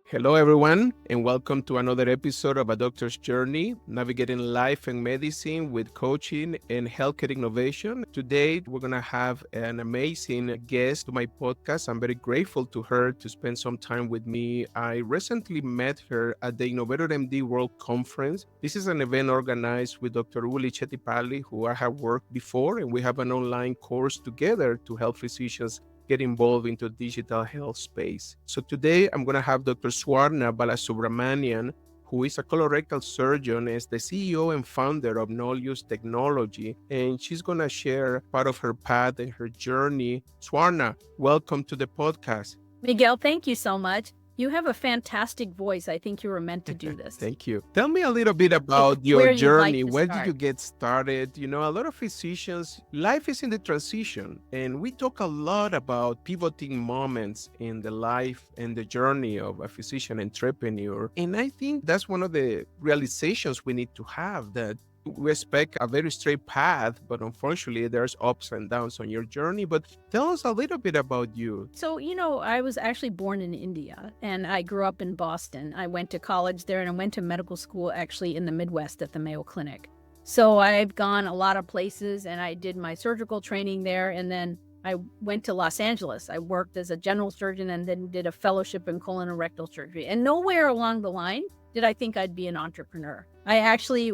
Hello, everyone, and welcome to another episode of Adoctorsjourney, navigating life and medicine with coaching and healthcare innovation. Today, we're going to have an amazing guest to my podcast. I'm very grateful to her to spend some time with me. I recently met her at the Innovator MD World Conference. This is an event organized with Dr. Uli Chetipalli, who I have worked before, and we have an online course together to help physicians get involved into digital health space. So today I'm going to have Dr. Swarna Balasubramaniam, who is a colorectal surgeon, is the CEO and founder of Noleus Technologies, and she's going to share part of her path and her journey. Swarna, welcome to the podcast. Miguel, thank you so much. You have a fantastic voice. I think you were meant to do this. Thank you. Tell me a little bit about your Where you'd like journey. to Where did start. you get started? You know, a lot of physicians, life is in the transition, and we talk a lot about pivoting moments in the life and the journey of a physician entrepreneur. And I think that's one of the realizations we need to have, that we expect a very straight path, but unfortunately there's ups and downs on your journey. But tell us a little bit about you. So, I was actually born in India and I grew up in Boston. I went to college there and I went to medical school actually in the Midwest at the Mayo Clinic. So I've gone a lot of places and I did my surgical training there. And then I went to Los Angeles. I worked as a general surgeon and then did a fellowship in colon and rectal surgery. And nowhere along the line did I think I'd be an entrepreneur. I actually,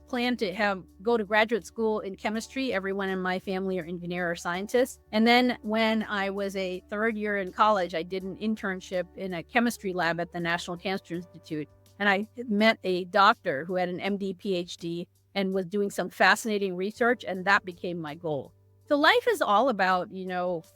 planned to go to graduate school in chemistry. Everyone in my family are engineer or scientists. And then when I was a third year in college, I did an internship in a chemistry lab at the National Cancer Institute. And I met a doctor who had an MD, PhD, and was doing some fascinating research. And that became my goal. So life is all about,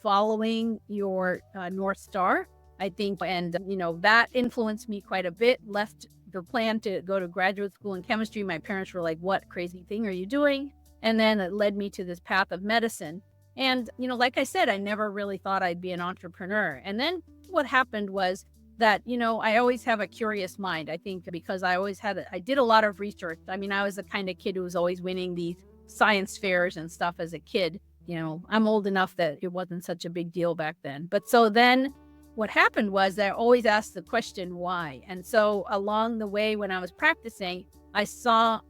following your North Star, I think. And, that influenced me quite a bit. Left the plan to go to graduate school in chemistry. My parents were like, what crazy thing are you doing? And then it led me to this path of medicine. And, like I said, I never really thought I'd be an entrepreneur. And then what happened was that, I always have a curious mind. I think because I did a lot of research. I mean, I was the kind of kid who was always winning these science fairs and stuff as a kid. I'm old enough that it wasn't such a big deal back then. But so then what happened was that I always asked the question, why? And so along the way, when I was practicing, I saw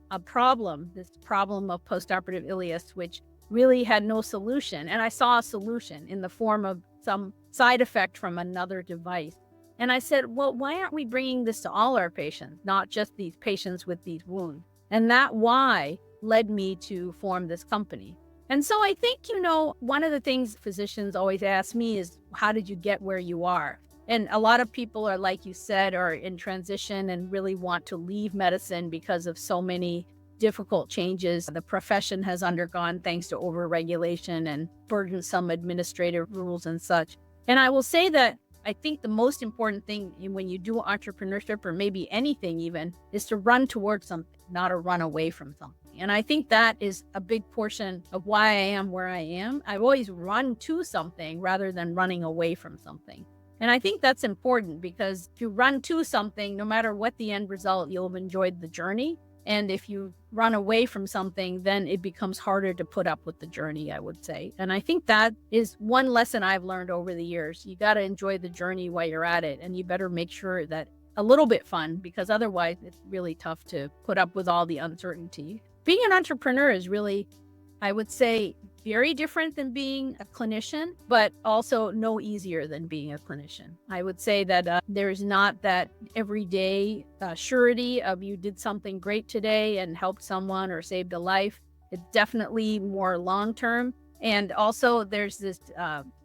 this problem of postoperative ileus, which really had no solution. And I saw a solution in the form of some side effect from another device. And I said, well, why aren't we bringing this to all our patients, not just these patients with these wounds? And that why led me to form this company. And so I think, one of the things physicians always ask me is, how did you get where you are? And a lot of people are, like you said, are in transition and really want to leave medicine because of so many difficult changes the profession has undergone thanks to overregulation and burdensome administrative rules and such. And I will say that I think the most important thing when you do entrepreneurship, or maybe anything even, is to run towards something, not to run away from something. And I think that is a big portion of why I am where I am. I've always run to something rather than running away from something. And I think that's important because if you run to something, no matter what the end result, you'll have enjoyed the journey. And if you run away from something, then it becomes harder to put up with the journey, I would say. And I think that is one lesson I've learned over the years. You got to enjoy the journey while you're at it. And you better make sure that a little bit fun, because otherwise it's really tough to put up with all the uncertainty. Being an entrepreneur is really, I would say, very different than being a clinician, but also no easier than being a clinician. I would say that there's not that everyday surety of you did something great today and helped someone or saved a life. It's definitely more long-term. And also there's this,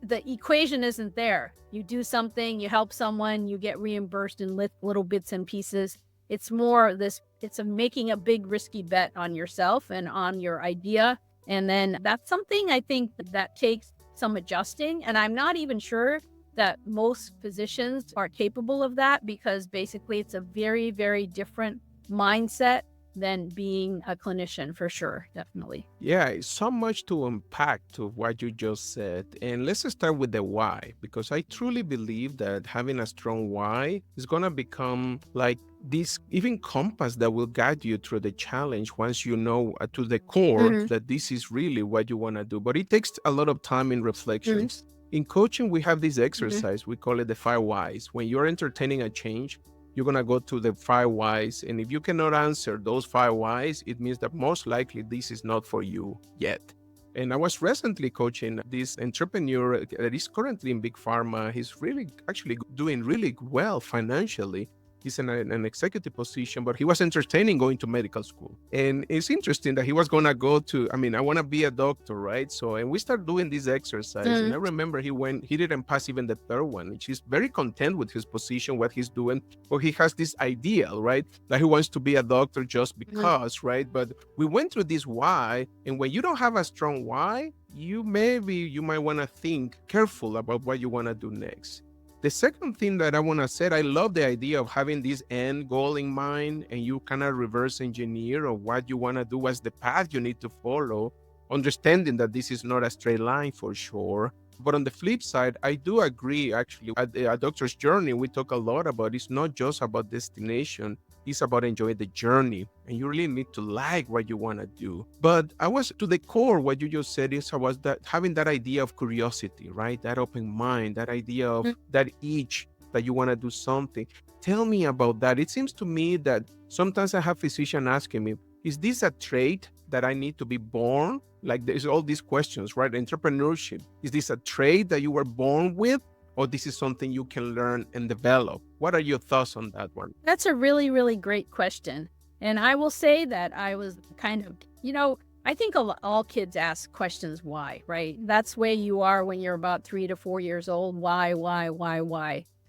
the equation isn't there. You do something, you help someone, you get reimbursed in little bits and pieces. It's more it's making a big risky bet on yourself and on your idea. And then that's something I think that takes some adjusting. And I'm not even sure that most physicians are capable of that, because basically it's a very, very different mindset than being a clinician, for sure, definitely. Yeah, it's so much to unpack to what you just said. And let's start with the why, because I truly believe that having a strong why is going to become like this even compass that will guide you through the challenge once you know to the core that this is really what you want to do. But it takes a lot of time in reflections. In coaching, we have this Mhm. exercise. We call it the 5 whys. When you're entertaining a change, you're going to go to the 5 whys. And if you cannot answer those 5 whys, it means that most likely this is not for you yet. And I was recently coaching this entrepreneur that is currently in big pharma. He's really actually doing really well financially. He's in an executive position, but he was entertaining going to medical school. And it's interesting that he was going to go to, I want to be a doctor, right? So, and we started doing this exercise. And I remember he didn't pass even the third one. He's very content with his position, what he's doing. But he has this ideal, right? That he wants to be a doctor just because, right? But we went through this why. And when you don't have a strong why, you might want to think careful about what you want to do next. The second thing that I want to say, I love the idea of having this end goal in mind, and you kind of reverse engineer of what you want to do, what's the path you need to follow, understanding that this is not a straight line for sure. But on the flip side, I do agree, actually, at the Adoctorsjourney, we talk a lot about it's not just about destination, it's about enjoying the journey. And you really need to like what you want to do. But I was to the core, what you just said is about that having that idea of curiosity, right? That open mind, that idea of that itch that you want to do something. Tell me about that. It seems to me that sometimes I have physicians asking me, is this a trait that I need to be born? Like there's all these questions, right? Entrepreneurship. Is this a trait that you were born with? Or this is something you can learn and develop? What are your thoughts on that one? That's a really, really great question. And I will say that I was kind of, I think all kids ask questions why, right? That's where you are when you're about 3 to 4 years old. Why?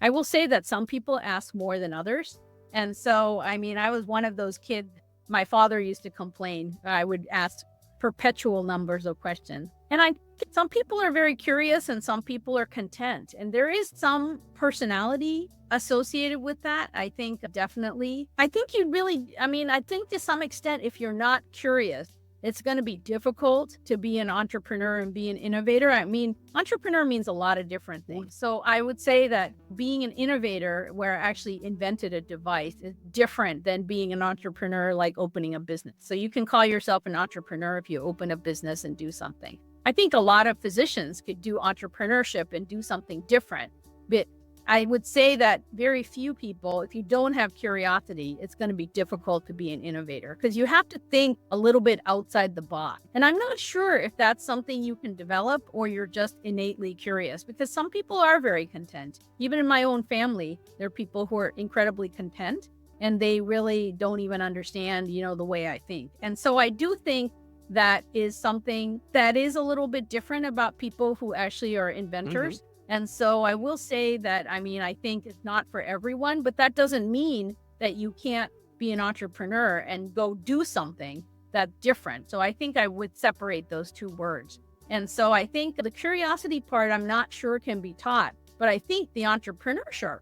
I will say that some people ask more than others. And so, I was one of those kids. My father used to complain. I would ask perpetual numbers of questions. And some people are very curious and some people are content. And there is some personality associated with that. I think definitely. I think I think to some extent, if you're not curious, it's going to be difficult to be an entrepreneur and be an innovator. Entrepreneur means a lot of different things. So I would say that being an innovator where I actually invented a device is different than being an entrepreneur like opening a business. So you can call yourself an entrepreneur if you open a business and do something. I think a lot of physicians could do entrepreneurship and do something different. But I would say that very few people, if you don't have curiosity, it's going to be difficult to be an innovator because you have to think a little bit outside the box. And I'm not sure if that's something you can develop or you're just innately curious, because some people are very content. Even in my own family, there are people who are incredibly content and they really don't even understand, the way I think. And so I do think that is something that is a little bit different about people who actually are inventors. And so I will say that, I think it's not for everyone, but that doesn't mean that you can't be an entrepreneur and go do something that's different. So I think I would separate those two words. And so I think the curiosity part, I'm not sure can be taught, but I think the entrepreneurship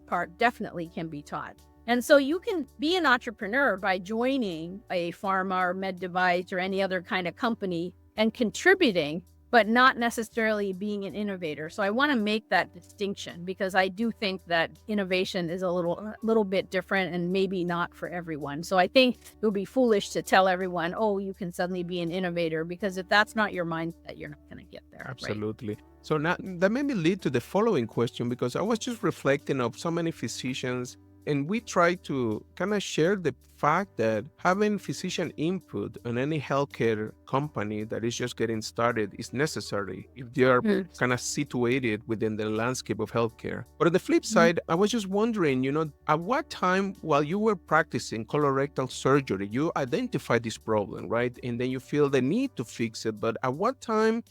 part definitely can be taught. And so you can be an entrepreneur by joining a pharma or med device or any other kind of company and contributing, but not necessarily being an innovator. So I want to make that distinction because I do think that innovation is a little bit different and maybe not for everyone. So I think it would be foolish to tell everyone, oh, you can suddenly be an innovator, because if that's not your mindset, you're not going to get there. Absolutely. Right? So now that made me lead to the following question, because I was just reflecting of so many physicians, and we try to kind of share the fact that having physician input on any healthcare company that is just getting started is necessary if they are kind of situated within the landscape of healthcare. But on the flip side, I was just wondering, at what time while you were practicing colorectal surgery, you identified this problem, right? And then you feel the need to fix it. But at what time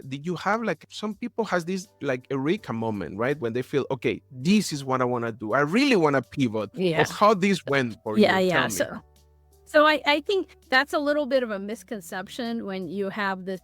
did you have, like, some people has this like eureka moment, right? When they feel, okay, this is what I want to do. I really want to pivot. Yeah. Or how this went for you. Yeah. So I think that's a little bit of a misconception when you have this.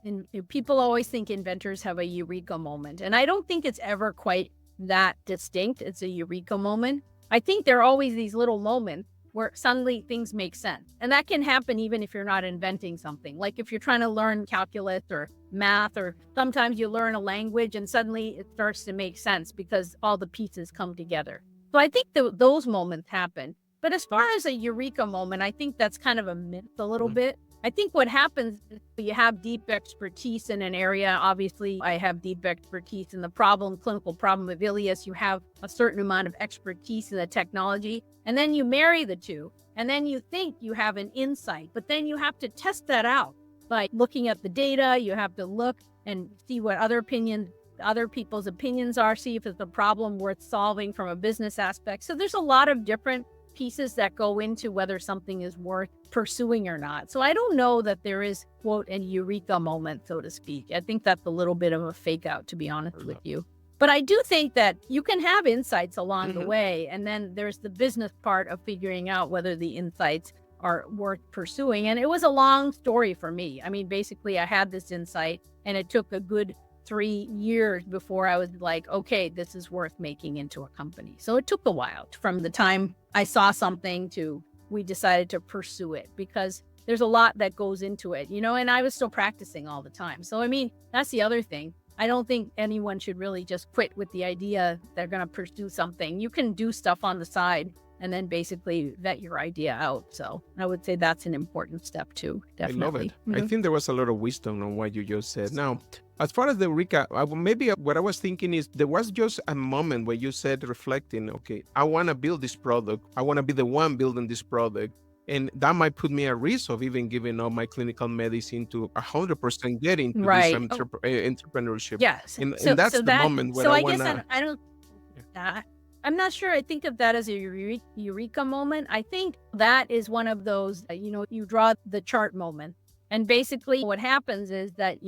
People always think inventors have a eureka moment. And I don't think it's ever quite that distinct. It's a eureka moment. I think there are always these little moments where suddenly things make sense. And that can happen even if you're not inventing something. Like if you're trying to learn calculus or math, or sometimes you learn a language and suddenly it starts to make sense because all the pieces come together. So I think those moments happen. But as far as a eureka moment, I think that's kind of a myth a little bit. I think what happens is you have deep expertise in an area. Obviously, I have deep expertise in the clinical problem of ileus. You have a certain amount of expertise in the technology, and then you marry the two, and then you think you have an insight, but then you have to test that out by looking at the data. You have to look and see what other people's opinions are, see if it's a problem worth solving from a business aspect. So there's a lot of different pieces that go into whether something is worth pursuing or not. So I don't know that there is, quote, an eureka moment, so to speak. I think that's a little bit of a fake out, to be honest with you. But I do think that you can have insights along the way. And then there's the business part of figuring out whether the insights are worth pursuing. And it was a long story for me. I mean, basically, I had this insight and it took a good 3 years before I was like, okay, this is worth making into a company. So it took a while from the time I saw something to we decided to pursue it, because there's a lot that goes into it, and I was still practicing all the time. So, I mean, that's the other thing. I don't think anyone should really just quit with the idea they're going to pursue something. You can do stuff on the side and then basically vet your idea out. So I would say that's an important step too. Definitely. I love it. I think there was a lot of wisdom on what you just said. Now, as far as the recap, maybe what I was thinking is there was just a moment where you said, reflecting, okay, I want to build this product. I want to be the one building this product. And that might put me at risk of even giving up my clinical medicine to 100% get into Right. this entrepreneurship. Yes. And that's the moment where I want to... I don't... I'm not sure I think of that as a eureka moment. I think that is one of those, you draw the chart moment. And basically what happens is that,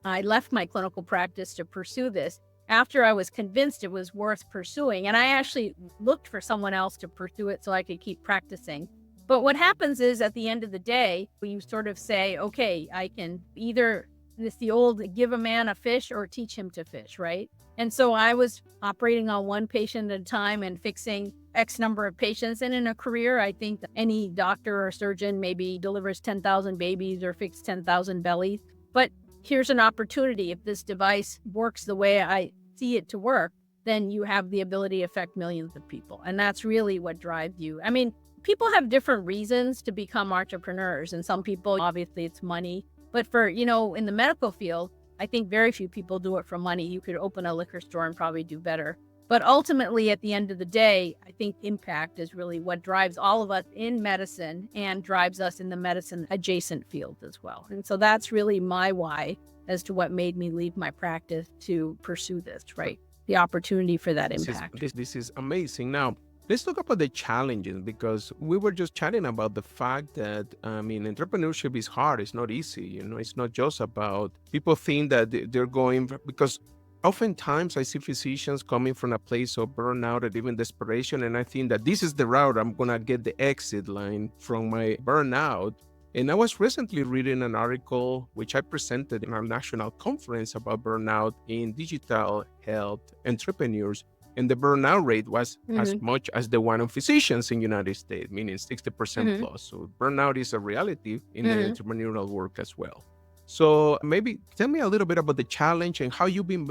I left my clinical practice to pursue this after I was convinced it was worth pursuing. And I actually looked for someone else to pursue it so I could keep practicing. But what happens is at the end of the day, you sort of say, okay, I can either, it's the old give a man a fish or teach him to fish, right? And so I was operating on one patient at a time and fixing X number of patients. And in a career, I think that any doctor or surgeon maybe delivers 10,000 babies or fixes 10,000 bellies. But here's an opportunity. If this device works the way I see it to work, then you have the ability to affect millions of people. And that's really what drives you. I mean, people have different reasons to become entrepreneurs. And some people, obviously, it's money. But for, in the medical field, I think very few people do it for money. You could open a liquor store and probably do better. But ultimately, at the end of the day, I think impact is really what drives all of us in medicine and drives us in the medicine adjacent fields as well. And so that's really my why as to what made me leave my practice to pursue this, right? The opportunity for that impact. This is amazing. Now, let's talk about the challenges, because we were just chatting about the fact that, entrepreneurship is hard. It's not easy. It's not just about people think that they're going, because oftentimes I see physicians coming from a place of burnout and even desperation. And I think that this is the route I'm going to get the exit line from my burnout. And I was recently reading an article which I presented in our national conference about burnout in digital health entrepreneurs. And the burnout rate was as much as the one of physicians in the United States, meaning 60% plus. So burnout is a reality in the entrepreneurial work as well. So maybe tell me a little bit about the challenge and how you've been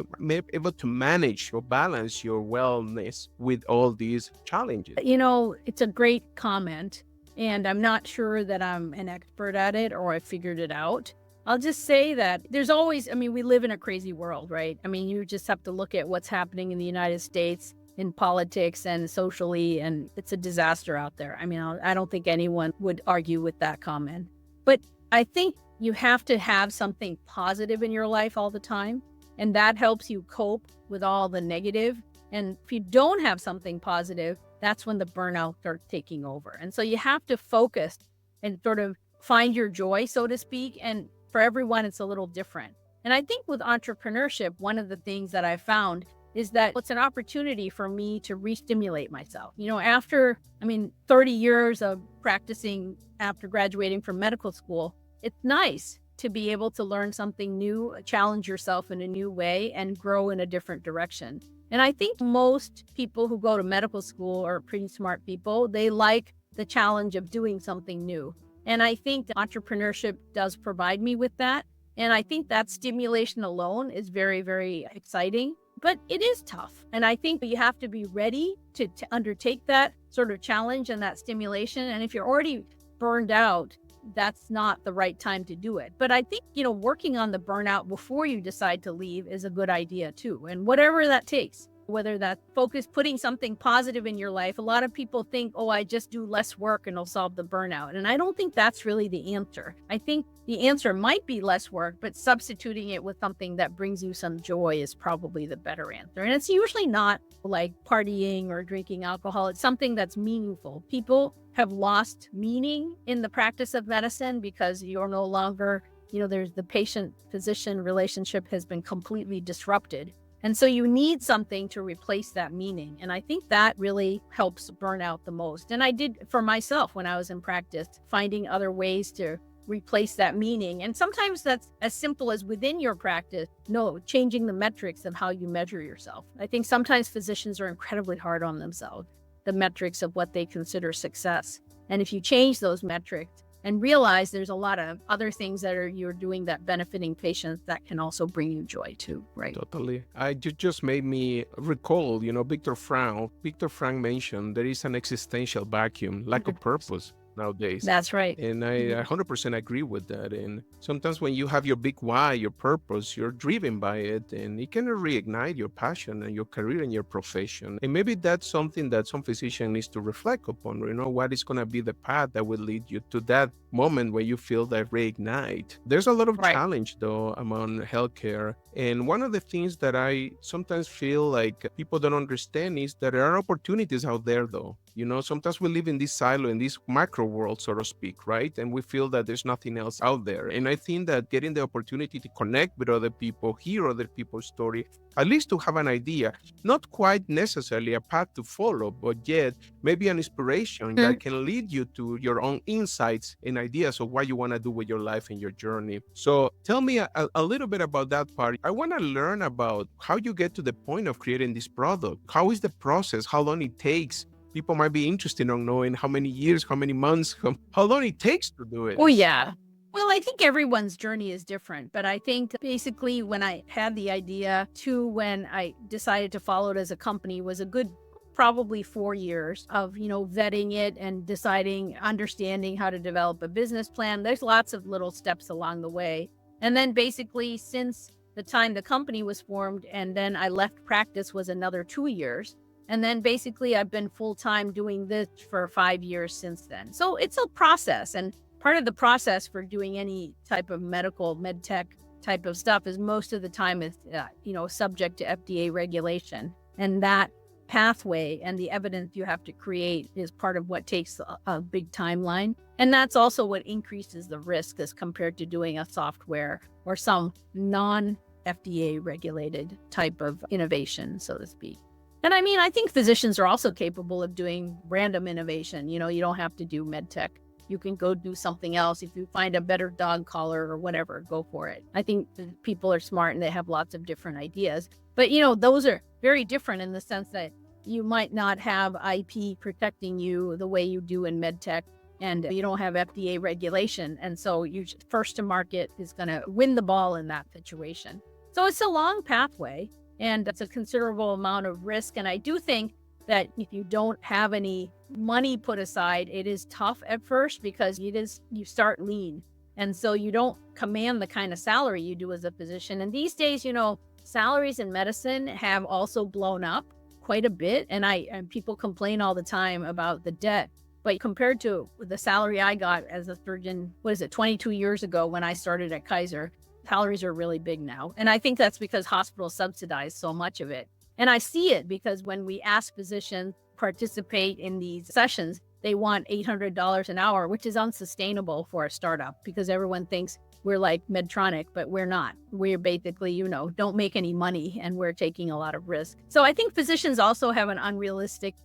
able to manage or balance your wellness with all these challenges. It's a great comment, and I'm not sure that I'm an expert at it or I figured it out. I'll just say that there's always, we live in a crazy world, right? You just have to look at what's happening in the United States in politics and socially, and it's a disaster out there. I don't think anyone would argue with that comment. But I think you have to have something positive in your life all the time, and that helps you cope with all the negative. And if you don't have something positive, that's when the burnout starts taking over. And so you have to focus and sort of find your joy, so to speak. And for everyone, it's a little different. And I think with entrepreneurship, one of the things that I found is that it's an opportunity for me to re-stimulate myself. After, 30 years of practicing after graduating from medical school, it's nice to be able to learn something new, challenge yourself in a new way, and grow in a different direction. And I think most people who go to medical school are pretty smart people. They like the challenge of doing something new. And I think entrepreneurship does provide me with that. And I think that stimulation alone is very, very exciting, but it is tough. And I think you have to be ready to undertake that sort of challenge and that stimulation. And if you're already burned out, that's not the right time to do it. But I think, working on the burnout before you decide to leave is a good idea too. And whatever that takes, whether that focus, putting something positive in your life. A lot of people think, oh, I just do less work and it'll solve the burnout. And I don't think that's really the answer. I think the answer might be less work, but substituting it with something that brings you some joy is probably the better answer. And it's usually not like partying or drinking alcohol. It's something that's meaningful. People have lost meaning in the practice of medicine because you're no longer, there's the patient-physician relationship has been completely disrupted. And so you need something to replace that meaning. And I think that really helps burnout the most. And I did for myself when I was in practice, finding other ways to replace that meaning. And sometimes that's as simple as within your practice, changing the metrics of how you measure yourself. I think sometimes physicians are incredibly hard on themselves, the metrics of what they consider success. And if you change those metrics and realize there's a lot of other things that you're doing that benefiting patients, that can also bring you joy too, right? Totally. Just made me recall, Viktor Frankl. Viktor Frankl mentioned there is an existential vacuum, lack of purpose nowadays. That's right. And I 100% agree with that. And sometimes when you have your big why, your purpose, you're driven by it, and it can reignite your passion and your career and your profession. And maybe that's something that some physician needs to reflect upon, what is going to be the path that will lead you to that moment where you feel that reignite. There's a lot of challenge though among healthcare. And one of the things that I sometimes feel like people don't understand is that there are opportunities out there though. Sometimes we live in this silo, in this macro world, so to speak, right? And we feel that there's nothing else out there. And I think that getting the opportunity to connect with other people, hear other people's story, at least to have an idea, not quite necessarily a path to follow, but yet maybe an inspiration that can lead you to your own insights and ideas of what you want to do with your life and your journey. So tell me a little bit about that part. I want to learn about how you get to the point of creating this product. How is the process? How long it takes? People might be interested in knowing how many years, how many months, how long it takes to do it. Oh, yeah. Well, I think everyone's journey is different, but I think basically when I had the idea to when I decided to follow it as a company was a good probably 4 years of, vetting it and deciding, understanding how to develop a business plan. There's lots of little steps along the way. And then basically since the time the company was formed and then I left practice was another 2 years. And then basically I've been full-time doing this for 5 years since then. So it's a process. And part of the process for doing any type of med tech type of stuff is most of the time is, subject to FDA regulation. And that pathway and the evidence you have to create is part of what takes a big timeline. And that's also what increases the risk as compared to doing a software or some non-FDA regulated type of innovation, so to speak. And I think physicians are also capable of doing random innovation. You don't have to do med tech. You can go do something else. If you find a better dog collar or whatever, go for it. I think people are smart and they have lots of different ideas. But, those are very different in the sense that you might not have IP protecting you the way you do in med tech, and you don't have FDA regulation. And so you first to market is going to win the ball in that situation. So it's a long pathway. And it's a considerable amount of risk. And I do think that if you don't have any money put aside, it is tough at first because you start lean. And so you don't command the kind of salary you do as a physician. And these days, salaries in medicine have also blown up quite a bit. And people complain all the time about the debt. But compared to the salary I got as a surgeon, 22 years ago when I started at Kaiser, salaries are really big now. And I think that's because hospitals subsidize so much of it. And I see it because when we ask physicians to participate in these sessions, they want $800 an hour, which is unsustainable for a startup because everyone thinks we're like Medtronic, but we're not. We're basically, don't make any money and we're taking a lot of risk. So I think physicians also have an unrealistic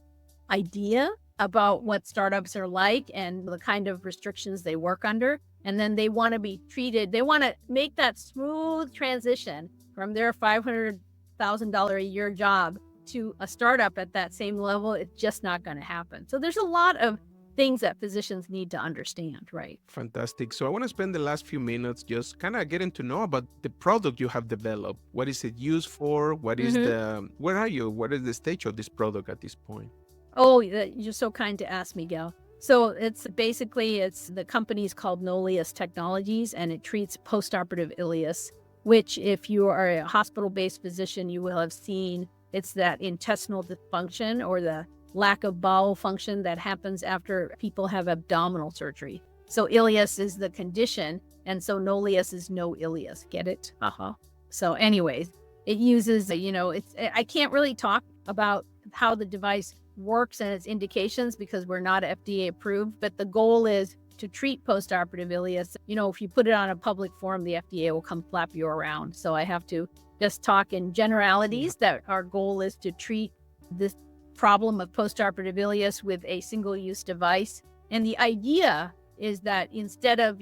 idea about what startups are like and the kind of restrictions they work under. And then they want to be treated, they want to make that smooth transition from their $500,000 a year job to a startup at that same level. It's just not going to happen. So there's a lot of things that physicians need to understand, right? Fantastic. So I want to spend the last few minutes just kind of getting to know about the product you have developed. What is it used for? What is where are you? What is the stage of this product at this point? Oh, you're so kind to ask, Miguel. So it's the company's called Noleus Technologies, and it treats postoperative ileus, which if you are a hospital-based physician, you will have seen. It's that intestinal dysfunction or the lack of bowel function that happens after people have abdominal surgery. So ileus is the condition, and so Noleus is no ileus. Get it? So anyways, it uses, I can't really talk about how the device works and its indications because we're not FDA approved, but the goal is to treat postoperative ileus. If you put it on a public forum, the FDA will come slap you around. So I have to just talk in generalities that our goal is to treat this problem of postoperative ileus with a single-use device. And the idea is that instead of,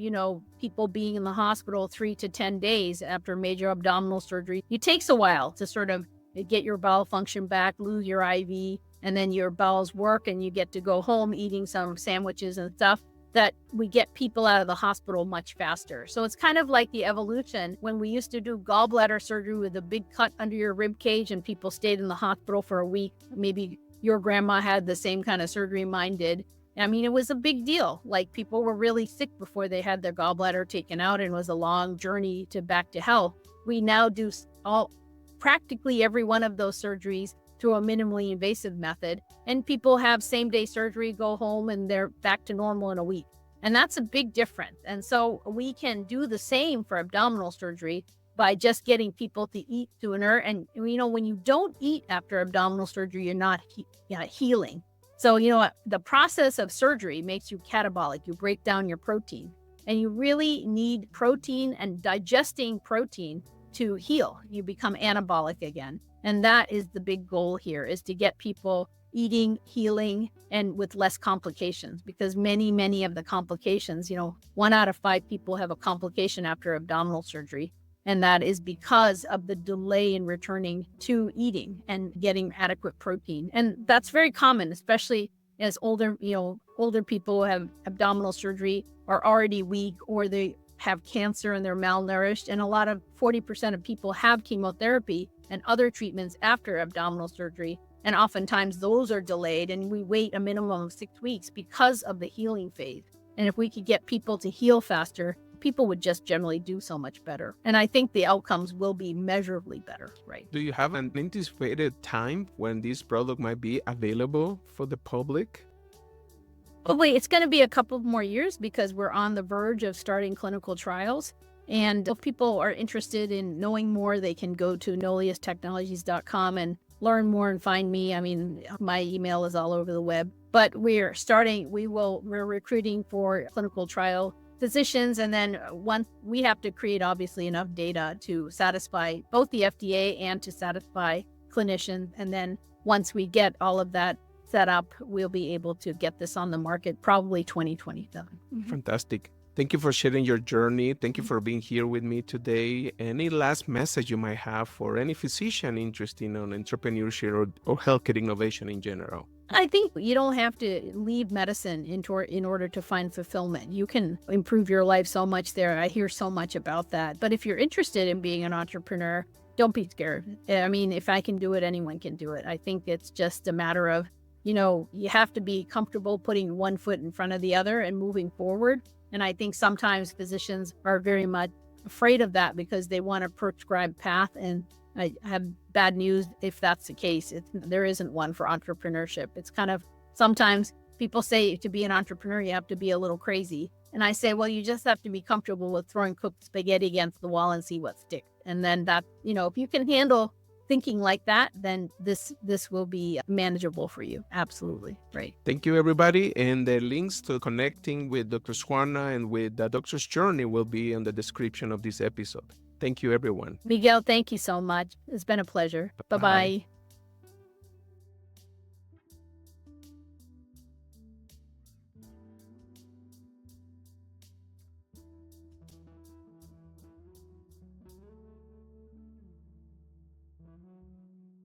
people being in the hospital 3 to 10 days after major abdominal surgery, it takes a while to sort of get your bowel function back, lose your IV, and then your bowels work and you get to go home eating some sandwiches and stuff, that we get people out of the hospital much faster. So it's kind of like the evolution when we used to do gallbladder surgery with a big cut under your rib cage and people stayed in the hospital for a week. Maybe your grandma had the same kind of surgery mine did. I mean, it was a big deal. Like, people were really sick before they had their gallbladder taken out, and it was a long journey back to health. We now do practically every one of those surgeries through a minimally invasive method, and people have same-day surgery, go home, and they're back to normal in a week. And that's a big difference. And so we can do the same for abdominal surgery by just getting people to eat sooner. And, when you don't eat after abdominal surgery, you're not healing. So, the process of surgery makes you catabolic. You break down your protein, and you really need protein and digesting protein to heal. You become anabolic again. And that is the big goal here, is to get people eating, healing, and with less complications, because many of the complications, 1 out of 5 people have a complication after abdominal surgery. And that is because of the delay in returning to eating and getting adequate protein. And that's very common, especially as older people who have abdominal surgery are already weak, or they have cancer and they're malnourished. And 40% of people have chemotherapy and other treatments after abdominal surgery. And oftentimes those are delayed, and we wait a minimum of 6 weeks because of the healing phase. And if we could get people to heal faster, people would just generally do so much better. And I think the outcomes will be measurably better, right? Do you have an anticipated time when this product might be available for the public? Probably it's going to be a couple more years because we're on the verge of starting clinical trials. And if people are interested in knowing more, they can go to noleustechnologies.com and learn more and find me. I mean, my email is all over the web. But we're recruiting for clinical trial physicians. And then once we have to create, obviously, enough data to satisfy both the FDA and to satisfy clinicians. And then once we get all of that set up, we'll be able to get this on the market probably 2027. Fantastic. Thank you for sharing your journey. Thank you for being here with me today. Any last message you might have for any physician interested in entrepreneurship or healthcare innovation in general? I think you don't have to leave medicine in order to find fulfillment. You can improve your life so much there. I hear so much about that. But if you're interested in being an entrepreneur, don't be scared. I mean, if I can do it, anyone can do it. I think it's just a matter of, you have to be comfortable putting one foot in front of the other and moving forward. And I think sometimes physicians are very much afraid of that because they want a prescribed path. And I have bad news if that's the case. There isn't one for entrepreneurship. It's kind of, sometimes people say to be an entrepreneur, you have to be a little crazy. And I say, well, you just have to be comfortable with throwing cooked spaghetti against the wall and see what sticks. And then that, if you can handle thinking like that, then this will be manageable for you. Absolutely. Right. Thank you, everybody. And the links to connecting with Dr. Swarna and with the Doctor's Journey will be in the description of this episode. Thank you, everyone. Miguel, thank you so much. It's been a pleasure. Bye-bye.